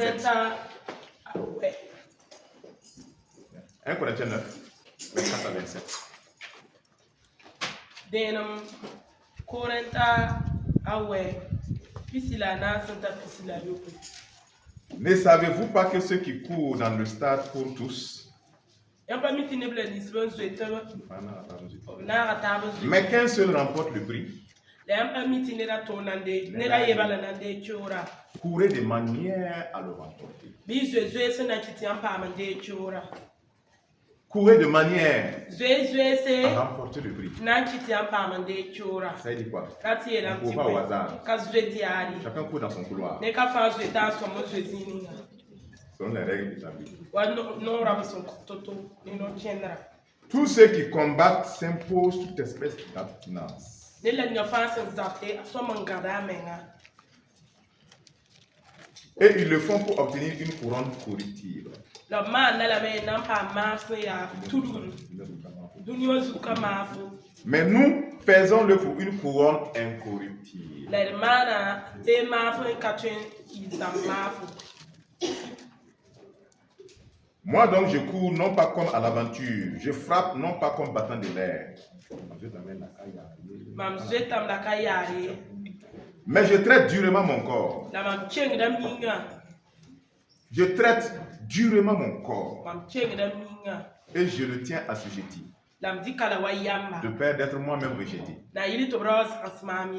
27. 1 Corinthiens 9, 24 à 27. Denam Korenta awe pisila na santa pisila yoko. Ne savez-vous pas que ceux qui courent dans le stade courent tous, mais qu'un seul remporte le prix? Courez de manière à le remporter. Courez de manière à remporter le prix. Ça dit quoi? On ne court pas au hasard. Chacun court dans son couloir. Selon les règles établies. Tous ceux qui combattent s'imposent toute espèce d'abstinence. Et ils le font pour obtenir une couronne corruptible. Mais nous faisons-le pour une couronne incorruptible. Moi donc je cours non pas comme à l'aventure, je frappe non pas comme battant de l'air. Mais je traite durement mon corps. Je traite durement mon corps. Et je le tiens assujetti. De peur d'être moi-même rejeté.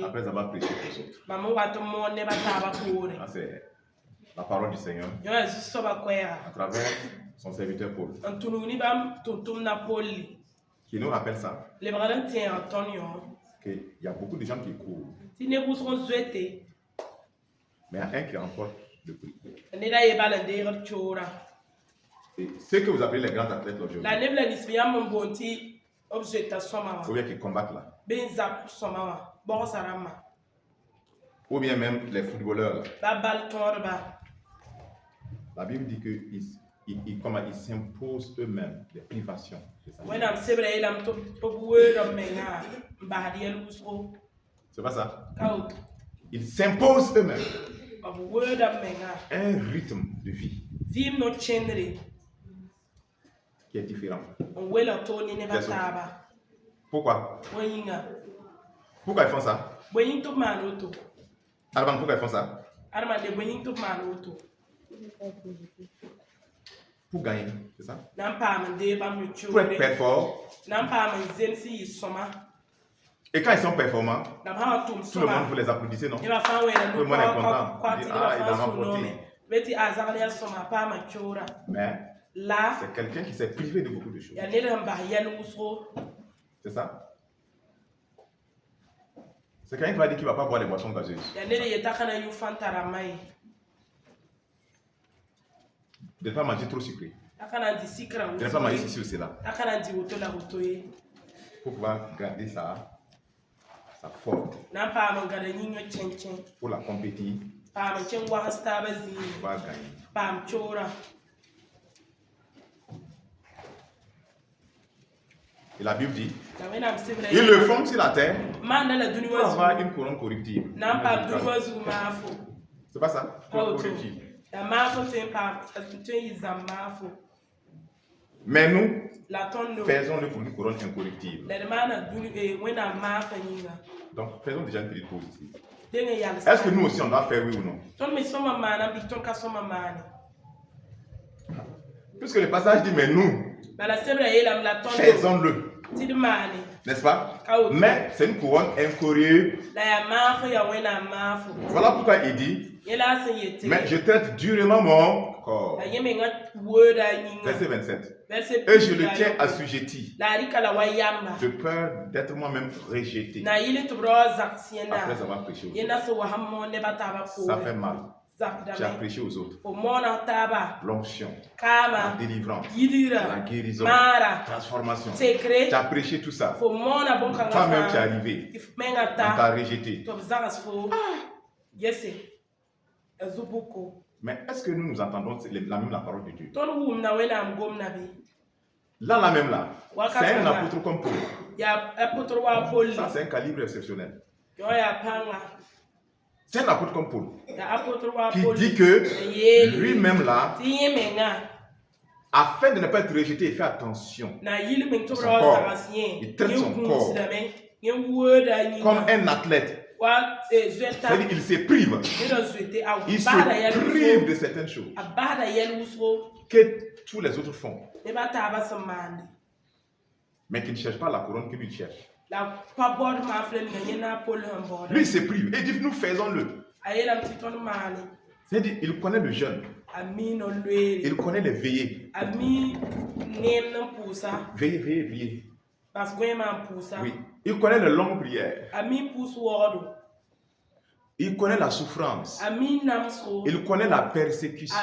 Après avoir prêché pour les autres. Ah, c'est la parole du Seigneur. À travers son serviteur Paul. Qui nous rappelle ça. Qu'il y a beaucoup de gens qui courent. Mais il y a un qui remporte le prix. Et ce que vous appelez les grands athlètes aujourd'hui, il faut bien qu'ils combattent là. Ou bien même les footballeurs. La Bible dit qu'ils s'imposent eux-mêmes des privations. C'est pas ça? Ils s'imposent eux-mêmes un rythme de vie qui est différent. Pourquoi? Pourquoi ils font ça? Arban, pourquoi ils font ça? Pour gagner, c'est ça? Pour être performant. Et quand ils sont performants, tout le monde vous les applaudissez, non? Tout le monde est content. Il dit, ah, ils ont remporté. Mais c'est quelqu'un qui s'est privé de beaucoup de choses. C'est ça? C'est quelqu'un qui va dire qu'il ne va pas boire les boissons gazeuses. De ne pas manger trop sucré. De ne pas manger ceci ou cela. Pour pouvoir garder sa forme. Pour la compétition. Pour pouvoir gagner. Et la Bible dit, ils le font sur la terre pour avoir une couronne corruptible. C'est pas ça? Corruptible. Mais nous faisons-le pour une couronne incorruptible. Donc faisons déjà une petite pause ici. Est-ce que nous aussi on doit faire oui ou non? Puisque le passage dit mais nous faisons-le. N'est-ce pas? Mais c'est une couronne incorruptible. Voilà pourquoi il dit mais je traite durement mon corps. Verset 27. Et je le tiens assujetti. De peur d'être moi-même rejeté. Après avoir prêché aux autres. Ça fait mal. Tu as prêché aux autres. L'onction, la délivrance, la guérison, la transformation. Tu as prêché tout ça. Toi-même, tu es arrivé. On t'a rejeté. Mais est-ce que nous entendons la parole de Dieu? Là même là, c'est un apôtre comme Paul. Ça, c'est un calibre exceptionnel. C'est un apôtre comme Paul qui dit que lui-même là, afin de ne pas être rejeté, il fait attention à son corps. Il traite son corps comme un athlète. C'est-à-dire qu'il se prive. Il se prive de certaines choses que tous les autres font. Mais qui ne cherche pas la couronne que lui cherche. Lui, il se prive. Et il dit, nous faisons-le. C'est-à-dire, il connaît le jeûne. Il connaît les veillées. Veillées. Oui. Il connaît les longues prières. Il connaît la souffrance. Il connaît la persécution.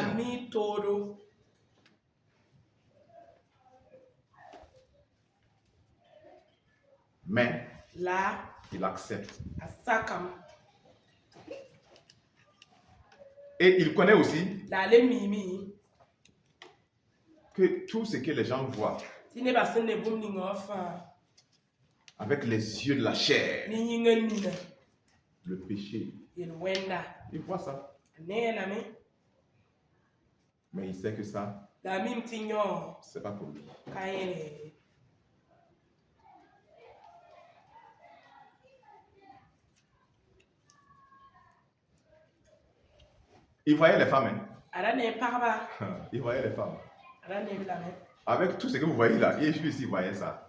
Mais il accepte. Et il connaît aussi que tout ce que les gens voient avec les yeux de la chair, le péché, il voit ça. Mais il sait que ça, c'est pas pour lui. Il voyait les femmes. Il voyait les femmes. Avec tout ce que vous voyez là, lui aussi il voyait ça.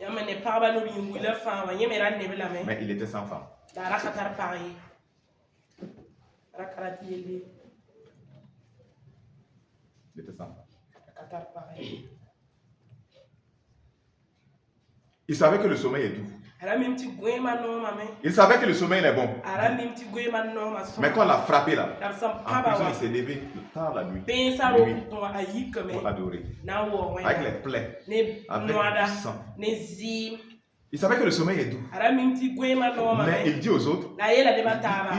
Mais il était sans femme. Il était sans femme. Il savait que le sommeil est doux. Il savait que le sommeil est bon. Mais quand on l'a frappé là, en prison, il s'est levé tard la nuit pour adorer. Avec les plaies, avec le sang. Il savait que le sommeil est doux. Mais il dit aux autres,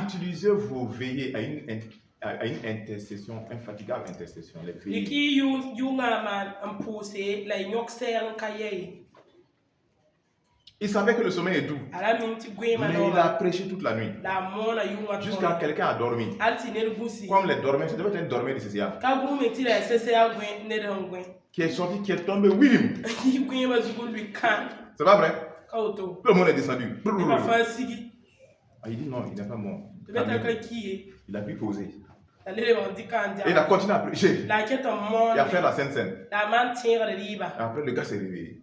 utilisez vos veillées à une intercession, infatigable intercession. Les veillées. Il savait que le sommeil est doux. Mais il a prêché toute la nuit. Jusqu'à quelqu'un a dormi. Comme les dormeurs, ça devait être un dormeur de CCA. Qui est sorti, qui est tombé, oui. C'est pas vrai? Tout le monde est descendu. Il dit non, il n'est pas mort. Il a pu poser. Et il a continué à prêcher. Il a fait la Sainte Seine. Après, le gars s'est réveillé.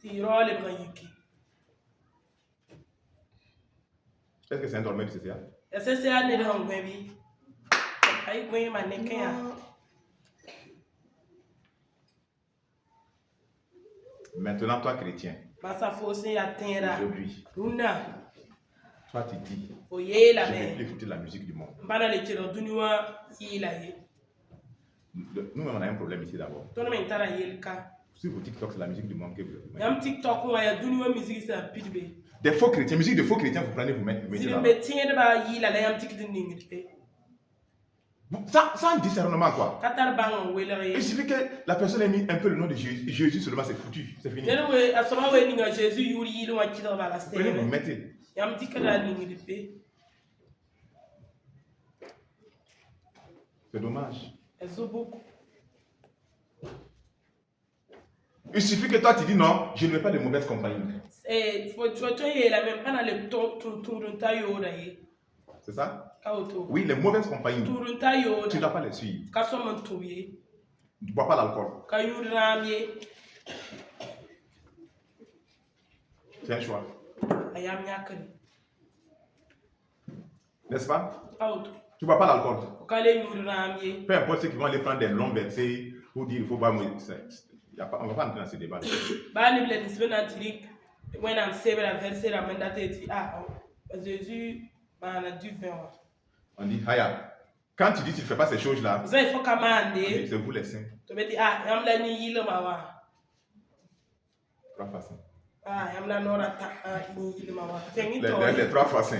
Est-ce que c'est un dormeur du CCA? Maintenant, toi, chrétien, aujourd'hui, toi, tu dis, je ne vais plus écouter la musique du monde. Nous, on a un problème ici d'abord. Sur vos TikTok, c'est la musique du monde que vous mettez. Des faux chrétiens, musique de faux chrétiens, vous prenez, vous mettez là. Sans discernement quoi. Il suffit que la personne ait mis un peu le nom de Jésus seulement, c'est foutu, c'est fini. Prenez, vous mettez. C'est dommage. Il suffit que toi tu dis non, je ne veux pas de mauvaise compagnie. C'est ça? Oui, les mauvaises compagnies. Tu ne dois pas les suivre. Tu ne bois pas l'alcool. C'est un choix. N'est-ce pas? Tu ne bois pas l'alcool. Peu importe ceux qui vont aller prendre des longs versets pour dire il faut pas mourir. On ne va pas entrer dans ce débat. On dit, Haya, quand tu dis que tu ne fais pas ces choses-là, c'est vous les saints. Trois façons. Les trois façons.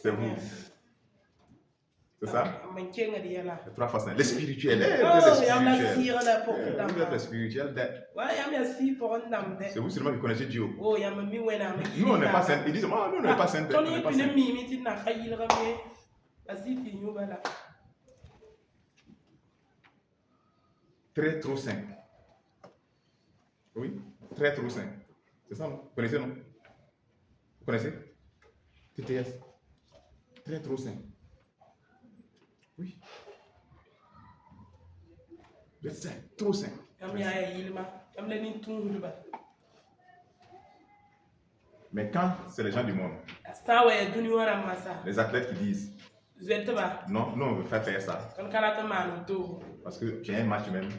C'est vous. C'est ça? Les trois façons. Les spirituels. Vous êtes les spirituels. C'est vous seulement qui connaissez Dieu. Nous, on n'est pas saints. Ils disent, nous, on n'est pas saints. Très trop sain. Oui, très trop sain. C'est ça, non? Vous connaissez, non? Vous connaissez? TTS. Très trop sain. Oui. Vous êtes sain, trop sain. Mais quand c'est les gens du monde, les athlètes qui disent non, nous on veut faire ça. Parce que j'ai un match même.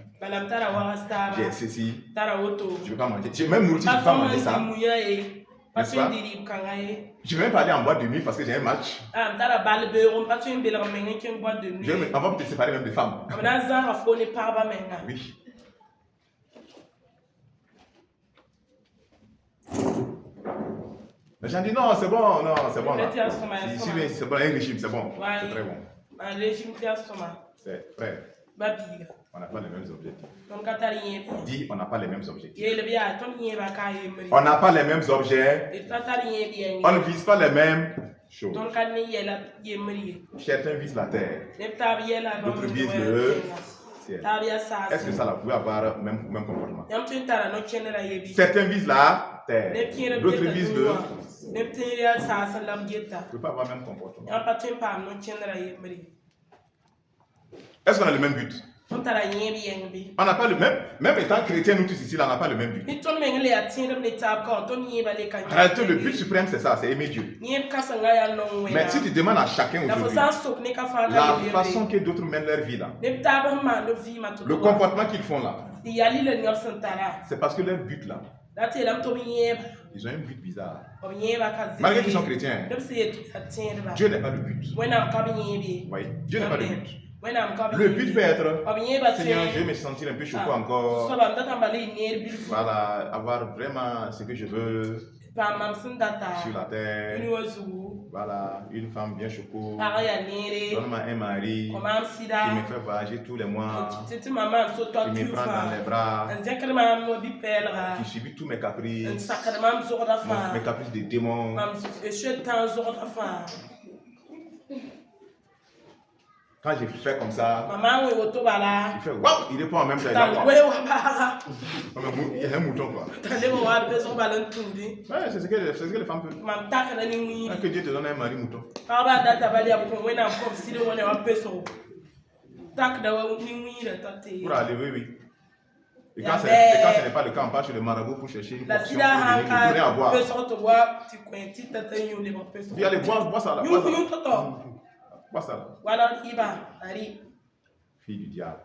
J'ai ceci. Je ne veux pas manger. J'ai même nourriture, je ne veux pas manger ça. N'est-ce pas? Je ne vais même pas aller en boîte de nuit parce que j'ai un match. On va peut-être séparer même des femmes. Oui. Les gens disent non, c'est bon, non, c'est bon. C'est bon, un régime, c'est bon. C'est très bon. C'est frère. On n'a pas les mêmes objectifs. Dis, on n'a pas les mêmes objectifs. On n'a pas les mêmes objets. On ne vise pas les mêmes choses. Certains visent la terre. D'autres visent le ciel. Est-ce que ça vous pouvez avoir le même comportement? Certains visent la terre. D'autres visent le ciel. Vous ne pouvez pas avoir le même comportement. Est-ce qu'on a le même but? On n'a pas le même étant chrétien, nous tous ici, là, on n'a pas le même but. En réalité, le but suprême, c'est ça, c'est aimer Dieu. Mais si tu demandes à chacun aujourd'hui, la façon que d'autres mènent leur vie là, le comportement qu'ils font là, c'est parce que leur but là, ils ont un but bizarre. Malgré qu'ils sont chrétiens, Dieu n'est pas le but. Oui, Dieu n'est pas le but. Le but peut être, Seigneur, je vais me sentir un peu choqué encore. Voilà, avoir vraiment ce que je veux sur la terre. Voilà, une femme bien choquée. Donne-moi un mari qui me fait voyager tous les mois, qui me prend dans les bras, qui subit tous mes caprices, mes caprices de démons. Quand je fais comme ça, il fait waouh, il répond en même temps. Il y a un mouton quoi. Ouais, c'est ce que les femmes peuvent. Que Dieu te donne un mari mouton. Pour aller, oui. Et quand ce n'est pas le cas, on part chez le marabout pour chercher une portion pour rien avoir. Viens aller bois ça là. Quoi ça? Fille du diable.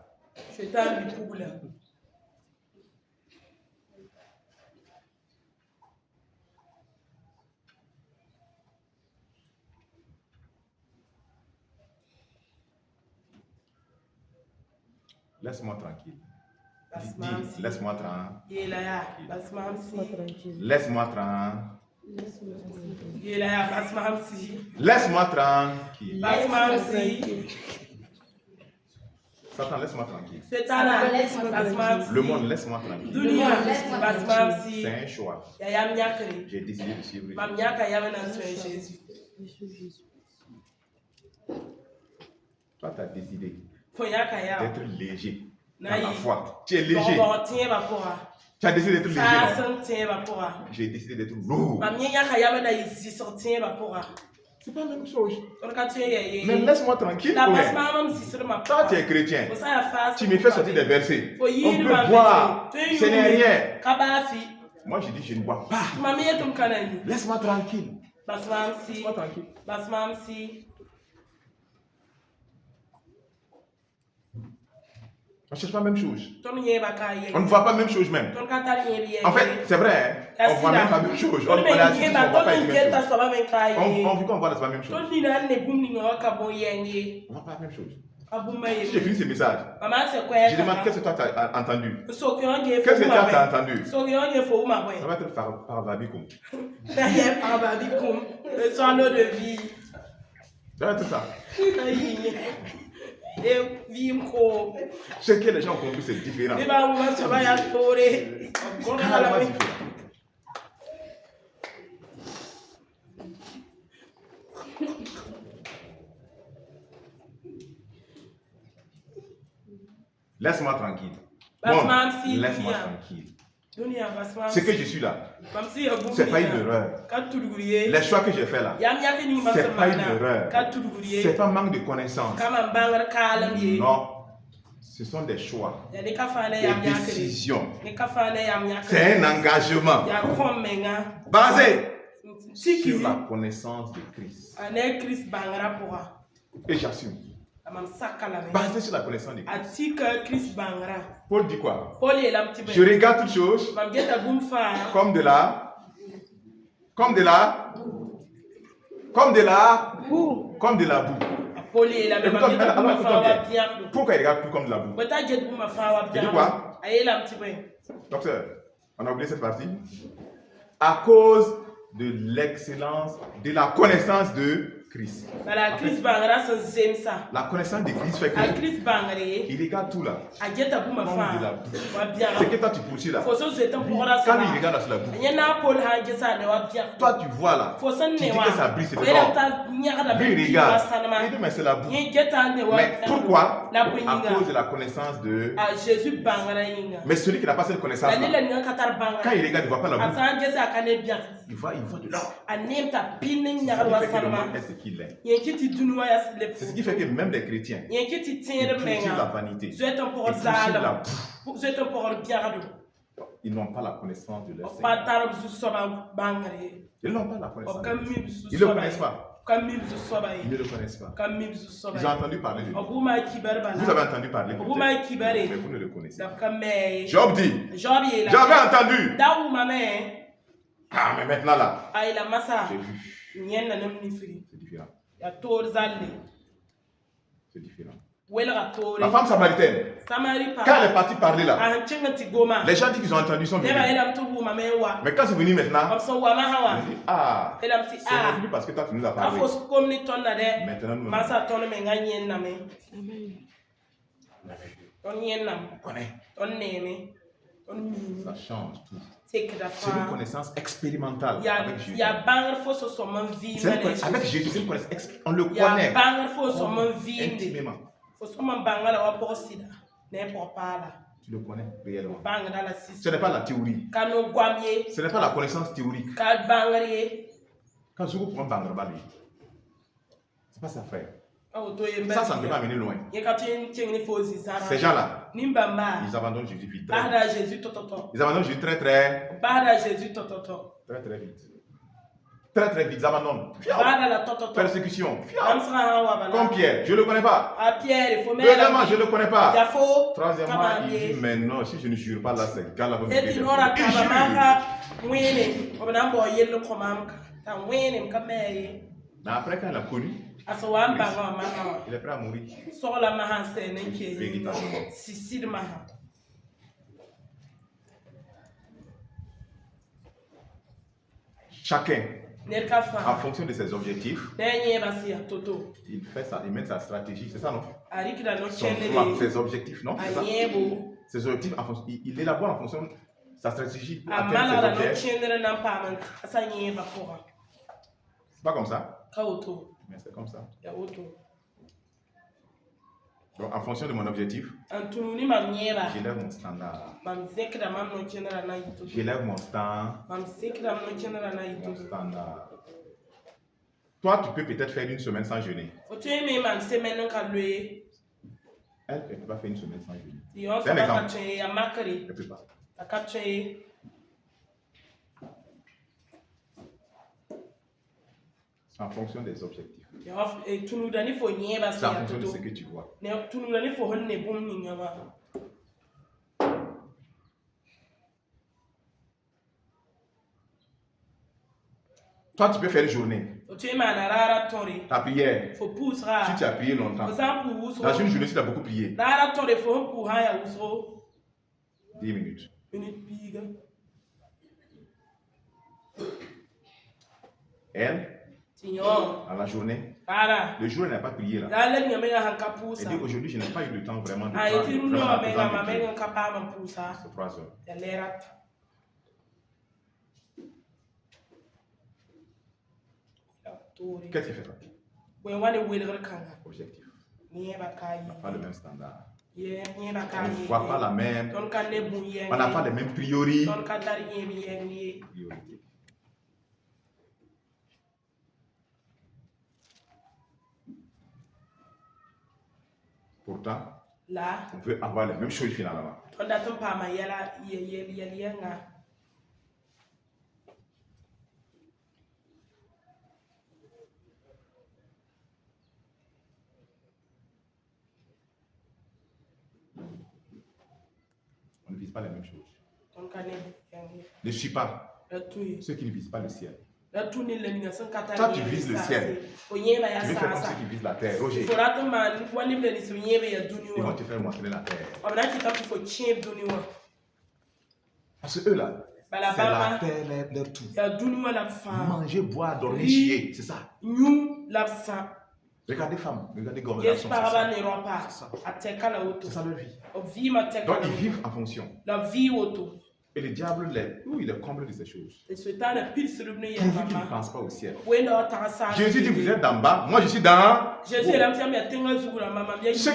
Laisse-moi tranquille. Dis, laisse-moi tranquille. Laisse-moi tranquille. Laisse-moi tranquille. Satan, laisse-moi tranquille. Le monde, laisse-moi tranquille. C'est un choix. J'ai décidé de suivre Jésus. Toi, tu as décidé d'être léger dans la foi. Tu es léger. Tu as décidé d'être léger. J'ai décidé d'être lourd. C'est pas la même chose. Mais laisse-moi tranquille. Toi, tu es chrétien. Tu me fais sortir des versets. On peut boire. Ce n'est rien. Moi, je dis, je ne bois pas. Laisse-moi tranquille. Laisse-moi tranquille. On ne cherche pas la même chose. On ne voit pas la même chose même. En fait, c'est vrai, on ne voit même pas la même chose. On ne voit pas la même chose. On vit qu'on voit la même chose. On ne voit pas la même chose. Si j'ai fini ce message, je demande qu'est-ce que toi tu as entendu. Qu'est-ce que toi tu as entendu. Ça va être par Babikoum. Ça va être ça. Ce que les gens ont compris, c'est différent. Carrément différent. Laisse-moi tranquille. Bon, laisse-moi tranquille. Ce que je suis là, c'est pas une erreur. Les choix que j'ai fait là, c'est pas une erreur. C'est pas un manque de connaissance. Non. Ce sont des choix, des décisions. C'est un engagement basé sur la connaissance de Christ. Et j'assume. Basé sur la connaissance de Christ. Paul dit quoi? Je regarde toutes choses comme de la boue. Pourquoi il regarde tout comme de la boue? Il dit quoi? Docteur, on a oublié cette partie. À cause de l'excellence, de la connaissance de Christ. La connaissance de Christ fait que il regarde tout là. Comme de la boue. C'est que toi tu poursuis là. Quand il regarde sur la boue, toi tu vois là. Tu dis que ça brille, c'est de l'or. Lui il regarde. Il dit mais c'est la boue. Mais pourquoi? À cause de la connaissance de Jésus. Mais celui qui n'a pas cette connaissance là, quand il regarde, il ne voit pas la boue. Il voit de l'or. C'est ce qu'il est. C'est ce qui fait que même les chrétiens, ils poursuivent la vanité. Ils poursuivent la boue. Ils n'ont pas la connaissance de leur Seigneur. Ils n'ont pas la connaissance. Ils ne le connaissent pas. Ils ne le connaissent pas. Ils ont entendu parler de lui. Vous avez entendu parler de lui, mais vous ne le connaissez pas. Job dit, j'avais entendu. Ah, mais maintenant là, j'ai vu. C'est différent. C'est différent. La femme samaritaine, quand elle est partie parler là, les gens disent qu'ils ont entendu, ils sont venus. Mais quand c'est venu maintenant, ils disent, ah, c'est revenu parce que toi tu nous as parlé. Maintenant nous ça change tout. C'est une connaissance expérimentale avec Jésus. Avec Jésus, c'est une connaissance on le connaît intimement. Tu le connais réellement. Ce n'est pas la théorie. Ce n'est pas la connaissance théorique. Quand je vous prends Bangrabali, c'est pas ça, frère. Ça ne peut pas amener loin. Ces gens-là, ils abandonnent Jésus vite. Ils abandonnent Jésus très vite. Très vite, ils abandonnent. Persécution. Comme Pierre, je ne le connais pas. Deuxièmement, je ne le connais pas. Troisièmement, il dit, mais non, si je ne jure pas là, c'est quand la vérité. Il jure. Mais après, quand il a connu, il est prêt à mourir. Véritablement. Chacun, en fonction de ses objectifs, il fait ça, il met sa stratégie, c'est ça, non? Son plan, ses objectifs, non? C'est ça? Ses objectifs, il élabore en fonction de sa stratégie pour atteindre ses objectifs. C'est pas comme ça? Mais c'est comme ça. Donc, en fonction de mon objectif, j'élève mon standard. J'élève mon standard. Toi, tu peux peut-être faire une semaine sans jeûner. Elle ne peut pas faire une semaine sans jeûner. C'est un exemple. Elle ne peut pas. C'est en fonction des objectifs. C'est en fonction de ce que tu vois. Toi, tu peux faire une journée. Ta prière. Si tu as prié longtemps. Dans une journée, si tu as beaucoup prié. 10 minutes. Elle, à la journée, le jour elle n'a pas prié là. Elle dit aujourd'hui je n'ai pas eu le temps vraiment de prendre. C'est 3 heures. Qu'est-ce qu'il fait toi? Objectif. On n'a pas le même standard. On ne voit pas la même. On n'a pas les mêmes priorités. Pourtant, on peut avoir les mêmes choses finalement. On ne vise pas les mêmes choses. Ne suis pas ceux qui ne visent pas le ciel. Toi, tu vises le ciel. Tu veux faire comme ceux qui visent la terre. Roger, ils vont te faire montrer la terre. Parce que eux là, c'est la terre, leur tout. Manger, boire, dormir, chier, c'est ça. Regardez femmes, regardez comment c'est ça. C'est ça leur vie. Donc ils vivent en fonction. Et le diable, il est comble de ces choses. Pourvu qu'il ne pense pas au ciel. Jésus dit, vous êtes d'en bas, moi je suis dans... Ceux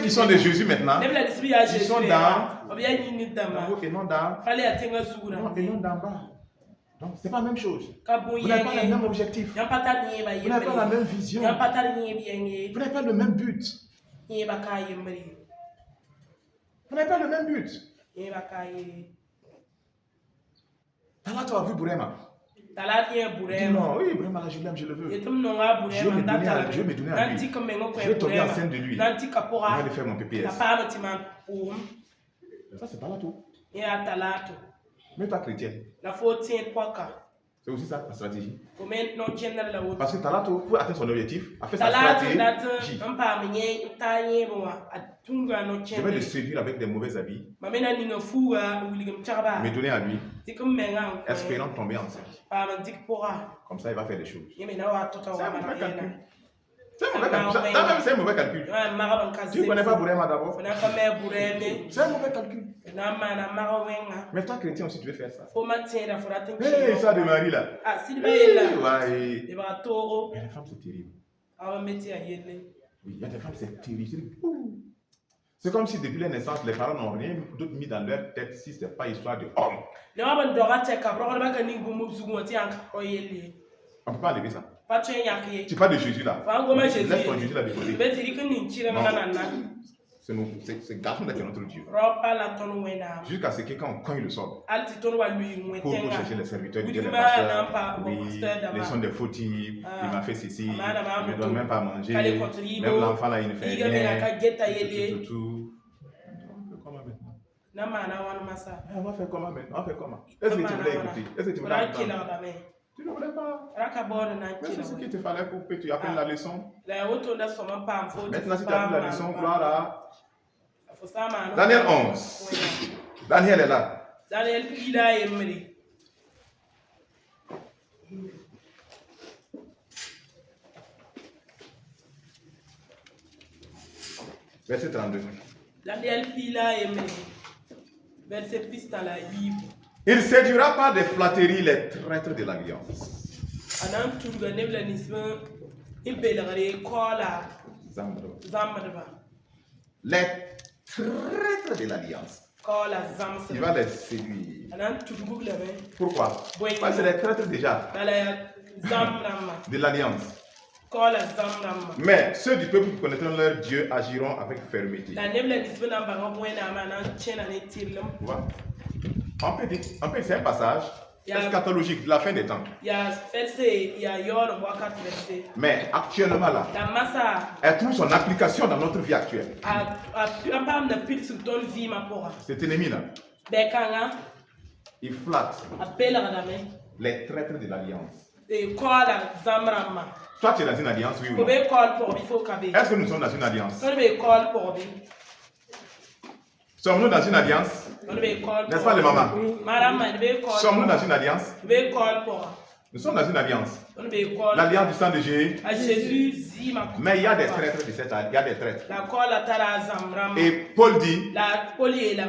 qui sont de Jésus maintenant, ils sont dans... Et non dans... Non, et non d'en bas. Donc, ce n'est pas la même chose. Vous n'avez pas le même objectif. Vous n'avez pas la même vision. Vous n'avez pas le même but. Vous n'avez pas le même but. Tala, tu as vu Bourema? Dis non, oui, Bourema, là, je l'aime, je le veux. Je vais me donner à lui. Je vais tomber enceinte de lui. Je vais lui faire mon PPS. Ça, c'est Talato. Mais toi, chrétien. C'est aussi ça, la stratégie. Parce que Talato, pour atteindre son objectif, a fait sa stratégie. Je vais le séduire avec des mauvais habits. Me donner à lui. Espérant tomber enceinte. Comme ça, il va faire des choses. C'est un mauvais calcul. C'est un mauvais calcul. Tu ne connais pas Bourema d'abord? C'est un mauvais calcul. Mais toi, chrétien aussi, tu veux faire ça. Hey, ça de Marie là. Mais les femmes, c'est terrible. Oui, il y a des femmes, c'est terrible. C'est comme si depuis la naissance, les parents n'ont rien d'autre mis dans leur tête si ce n'est pas histoire de homme. On ne peut pas enlever ça. Tu parles de Jésus là. Laisse ton Jésus là de côté. C'est garçon d'être notre Dieu. Jusqu'à ce que quand on cogne le sol, pour chercher les serviteurs, dire les pasteurs, oui, les sons des faux types, il m'a fait ceci, il ne me donne même pas à manger, même l'enfant là il ne fait rien, tout. On va faire comment maintenant? On va faire comment? Est-ce que tu voulais écouter? Est-ce que tu voulais entendre? Tu ne voulais pas. Mais c'est ce qu'il te fallait pour que tu apprennes la leçon. Maintenant, si tu as appris la leçon, gloire à Daniel 11. Daniel est là. Verset 32. Il séduira par des flatteries les traîtres de l'alliance. Les traîtres de l'alliance. Il va les séduire. Pourquoi? Parce que c'est les traîtres déjà de l'alliance. Mais ceux du peuple qui connaîtront leur Dieu agiront avec fermeté. On peut dire, c'est un passage eschatologique de la fin des temps. Mais actuellement là, elle trouve son application dans notre vie actuelle. Cet ennemi là, il flatte les traîtres de l'alliance. Toi, tu es dans une alliance, oui ou non? Est-ce que nous sommes dans une alliance? Sommes-nous dans une alliance? N'est-ce pas les mamans? Sommes-nous dans une alliance? Nous sommes dans une alliance. L'alliance du sang de Jésus. Mais il y a des traîtres de cette alliance. Il y a des traîtres. Et Paul dit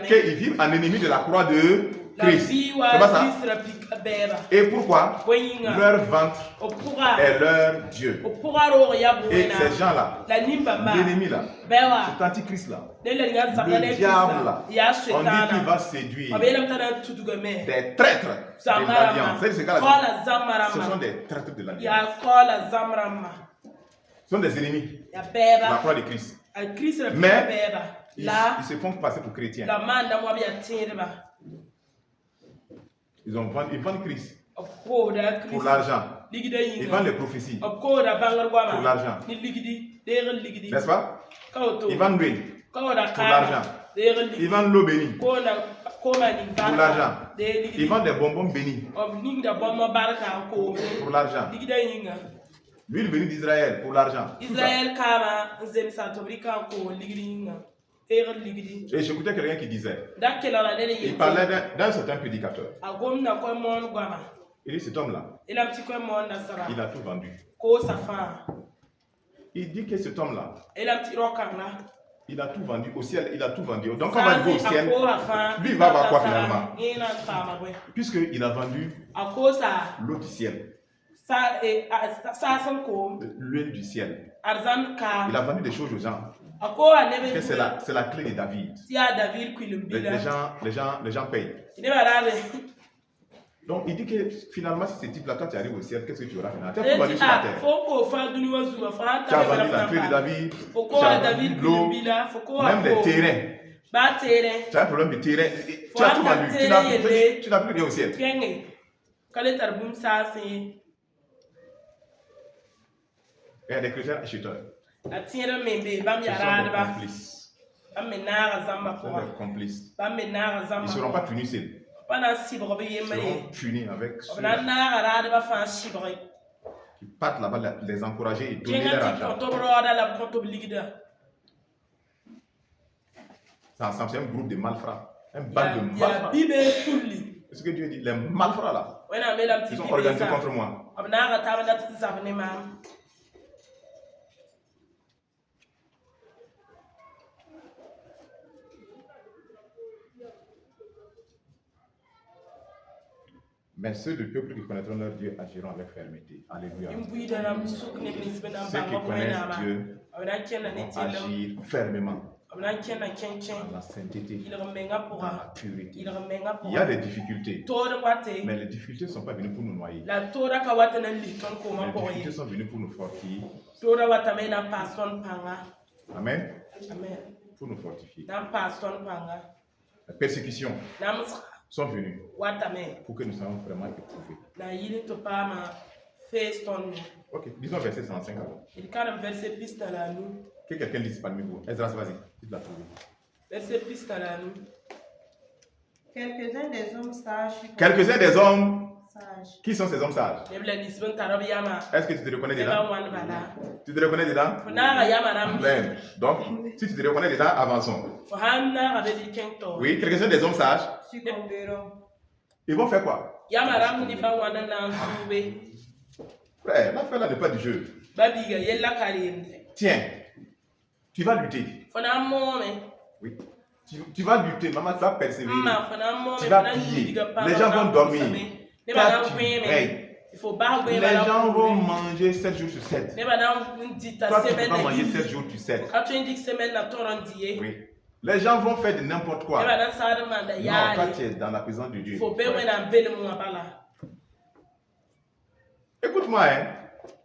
qu'ils vivent en ennemi de la croix de Christ. C'est pas ça? Et pourquoi? Leur ventre est leur Dieu. Et ces gens-là, l'ennemi là, cet antichrist là, le diable là, on dit qu'il va séduire des traîtres de l'alliance. Ce sont des traîtres de l'alliance. Ce sont des ennemis de la croix de Christ. Mais ils se font passer pour chrétiens. Ils vendent Christ pour l'argent. Ils vendent les prophéties pour l'argent. N'est-ce pas? Ils vendent l'huile pour l'argent. Ils vendent l'eau bénie pour l'argent. Ils vendent des bonbons bénis pour l'argent. L'huile bénie d'Israël pour l'argent. Et j'écoutais quelqu'un qui disait, il parlait d'un certain prédicateur. Il dit, cet homme-là, il a tout vendu. Il dit que cet homme-là, il a tout vendu au ciel, il a tout vendu. Donc quand on va arriver au ciel, lui il va avoir quoi finalement? Puisqu'il a vendu l'eau du ciel. L'huile du ciel. Il a vendu des choses aux gens. C'est la clé de David. Les gens payent. Donc il dit que finalement, si ce type-là, quand tu arrives au ciel, qu'est-ce que tu auras finalement? Tu as tout vendu sur la terre. Tu as vendu la clé de David, tu as vendu l'eau, même des terrains. Tu as un problème de terrain. Tu as tout vendu. Tu n'as plus rien au ciel. Il y a des chrétiens acheteurs. Ce sont des complices. Ils ne seront pas punis seuls. Ils seront punis avec ceux qui partent là-bas, les encourager et donner leur argent. C'est un groupe de malfrats. Un bande de malfrats. C'est ce que Dieu dit. Les malfrats là, ils sont organisés contre moi. Mais ceux du peuple qui connaîtront leur Dieu agiront avec fermeté. Alléluia. Ceux qui connaissent Dieu vont agir fermement dans la sainteté, dans la purité. Il y a des difficultés, mais les difficultés ne sont pas venues pour nous noyer. Les difficultés sont venues pour nous fortifier. Amen. Pour nous fortifier. La persécution sont venus pour que nous soyons vraiment éprouvés. Ok, disons verset 105 alors. Que quelqu'un dise parmi vous. Esdras, vas-y, tu l'as trouvé. Quelques-uns des hommes sages. Qui sont ces hommes sages? Est-ce que tu te reconnais dedans? Tu te reconnais dedans? Amen. Donc, si tu te reconnais dedans, avançons. Oui, quelques-uns des hommes sages. Ils vont faire quoi? Frère, l'affaire là n'est pas du jeu. Tiens, tu vas lutter. Oui. Tu vas lutter, maman, tu vas persévérer. Tu vas prier. Les gens vont dormir. Toi, tu veilles. Les gens vont manger 7 jours sur 7. Toi, tu vas manger 7 jours sur 7. Oui. Les gens vont faire de n'importe quoi. Non, toi, tu es dans la présence de Dieu. Écoute-moi, hein.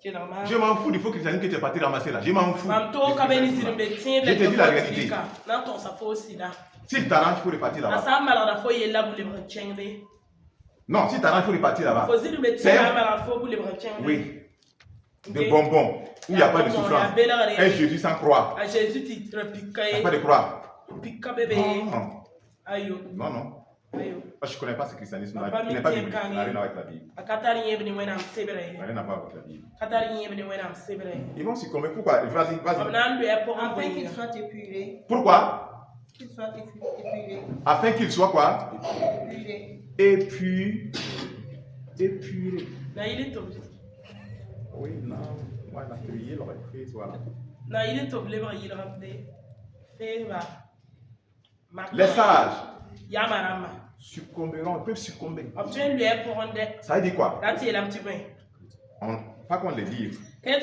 Je m'en fous du faux christianisme que tu es parti ramasser là. Je m'en fous. Je te dis la réalité. Si tu t'arranges, il faut repartir là-bas. Non, si tu t'arranges, il faut repartir là-bas. Oui. De bonbons. Où il n'y a pas de souffrance. Un Jésus sans croix. Il n'y a pas de croix. Non, non. Moi, je ne connais pas ce christianisme. Il n'est pas biblique. Il n'a rien à voir avec la Bible. Il n'a rien à voir avec la Bible. Ils vont succomber. Pourquoi? Vas-y. Afin qu'ils soient épurés. Pourquoi? Qu'ils soient épurés. Afin qu'ils soient quoi? Épurés. Épurés. Oui, non. Moi, la prière, l'aurait fait, voilà. Les sages succomberont, peuvent succomber. Ça veut dire quoi? Pas qu'on les livre. Mais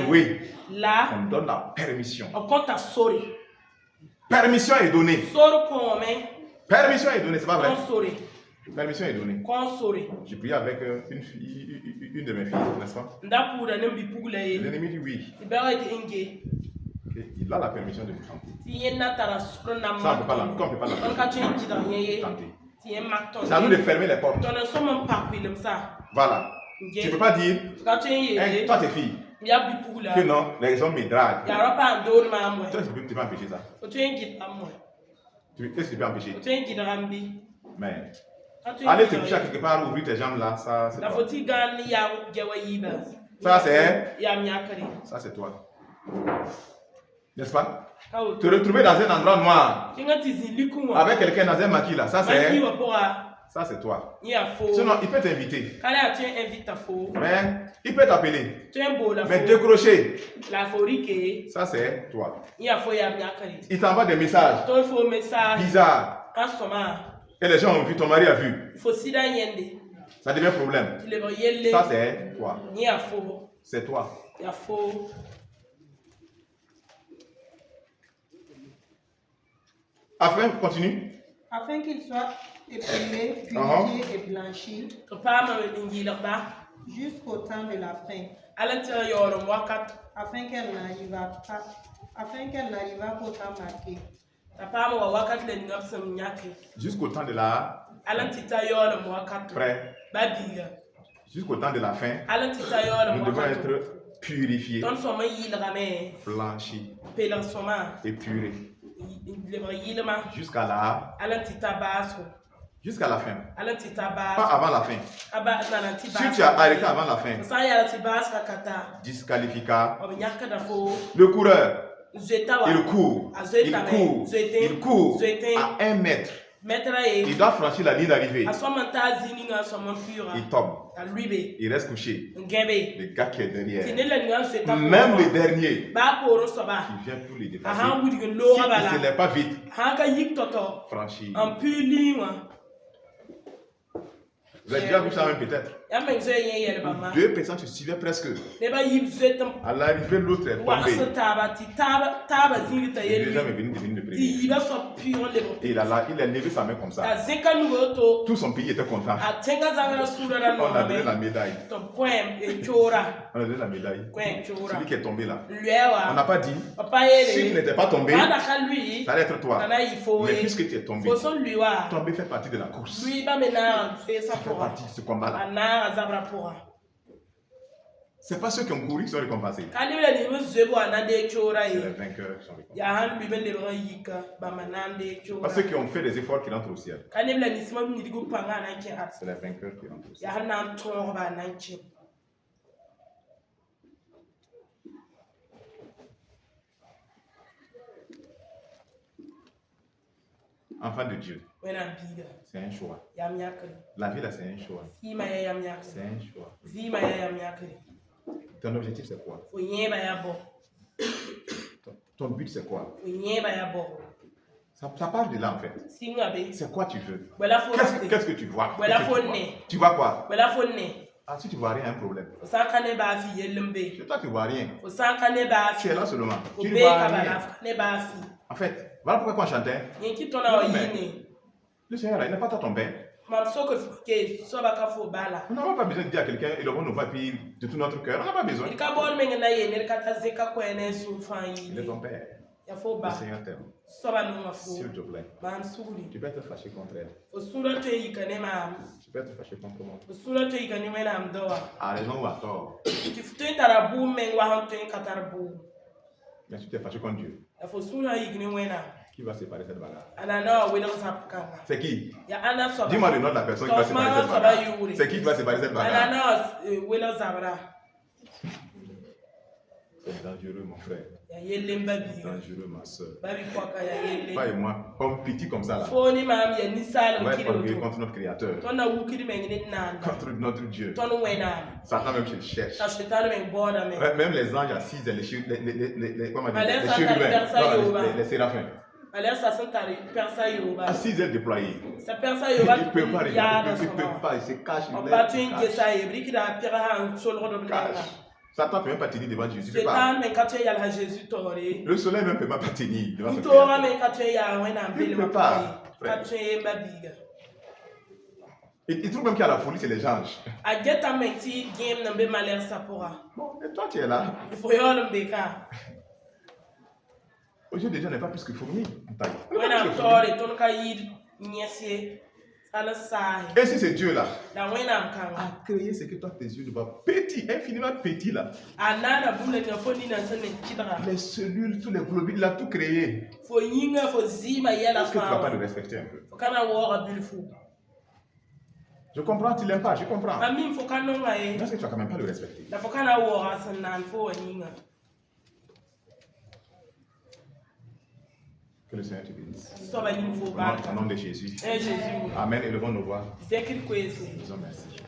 oui, on donne la permission. Permission est donnée. Permission est donnée, c'est pas vrai? Permission est donnée. J'ai prié avec une de mes filles, n'est-ce pas? L'ennemi dit oui. Il a la permission de me tenter. Ça, on ne peut pas la tenter. C'est à nous de fermer les portes. Voilà. Tu ne peux pas dire, toi tes filles, que non, les hommes me draguent. Toi, tu peux empêcher ça. Qu'est-ce que tu peux empêcher? Mais aller te coucher quelque part, ouvrir tes jambes là, ça c'est toi. Ça c'est toi. N'est-ce pas? Te retrouver dans un endroit noir avec quelqu'un dans un maquis là, ça c'est toi. Sinon, il peut t'inviter. Mais il peut t'appeler. Mais décrocher. Ça c'est toi. Il t'envoie des messages bizarres. Et les gens ont vu, ton mari a vu. Ça devient problème. Ça c'est toi. C'est toi. Afin, continue. Afin qu'il soit épilé, purifié et blanchi jusqu'au temps de la fin. Afin qu'elle n'arrive qu'au temps marqué. Jusqu'au temps de la prêt. Jusqu'au temps de la fin, nous devons être purifiés, blanchis et purés. Jusqu'à la fin. Pas avant la fin. Si tu as arrêté avant la fin, disqualifica. Le coureur, il court à 1 mètre. Il doit franchir la ligne d'arrivée. Il tombe. Il reste couché. Le gars qui est derrière, même le dernier, il vient pour les dépasser. S'il ne se lève pas vite, franchir. Vous avez déjà vu ça même peut-être. 2 personnes se suivaient presque. À l'arrivée, l'autre est tombé. Le deuxième est venu de premier. Et il a levé sa main comme ça. Tout son pays était content. On a donné la médaille. On a donné la médaille. Celui qui est tombé là. On n'a pas dit, s'il n'était pas tombé, ça allait être toi. Mais puisque tu es tombé, tomber fait partie de la course. Ça fait partie de ce combat-là. C'est pas ceux qui ont couru qui sont récompensés. C'est les vainqueurs qui sont récompensés. Pas ceux qui ont fait des efforts qui rentrent au ciel. C'est les vainqueurs qui rentrent au ciel. Enfant de Dieu, c'est un choix. La vie là, c'est un choix. C'est un choix. Ton objectif c'est quoi? Ton but c'est quoi? Ça part de là en fait. C'est quoi tu veux? Qu'est-ce que tu vois? Tu vois quoi? Ah, si tu vois rien, un problème. Si toi tu vois rien, tu es là seulement. Tu ne vois rien. En fait, voilà pourquoi quand on chantait, le Seigneur, il n'est pas toi ton père. On n'a pas besoin de dire à quelqu'un, il nous va puis de tout notre cœur. On n'a pas besoin. Il est ton père. Le Seigneur t'aime. S'il te plaît. Tu peux être fâché contre elle. Tu peux être fâché contre moi. À raison ou à tort. Mais si tu es fâché contre Dieu, qui va séparer cette bagarre? C'est qui? Dis-moi le nom de la personne qui va séparer cette bagarre. C'est qui va séparer cette bagarre? C'est dangereux, mon frère. C'est dangereux, ma soeur. Pas et moi, comme petit comme ça là. On va être orgueilleux contre notre Créateur. Contre notre Dieu. Satan même se cherche. Même les anges assisent, les séraphins. 6 ailes déployées. Il ne peut pas regarder, il ne peut pas, il se cache. Satan ne peut même pas tenir devant Jésus. Le soleil même ne peut même pas tenir devant son créateur. Il ne peut pas. Il trouve même qu'il y a la folie, c'est les anges. Bon, et toi tu es là. Aujourd'hui, déjà, on n'est pas plus que fourmis. Et si c'est Dieu là a créé ce que toi tes yeux ne voient, petit, infiniment petit là. Les cellules, tous les globules, il a tout créé. Est-ce que tu ne vas pas le respecter un peu? Je comprends, tu l'aimes pas, je comprends. Mais est-ce que tu vas quand même pas le respecter? Que le Seigneur te bénisse. Au nom de Jésus. Amen. Élevons nos voix. Disons merci.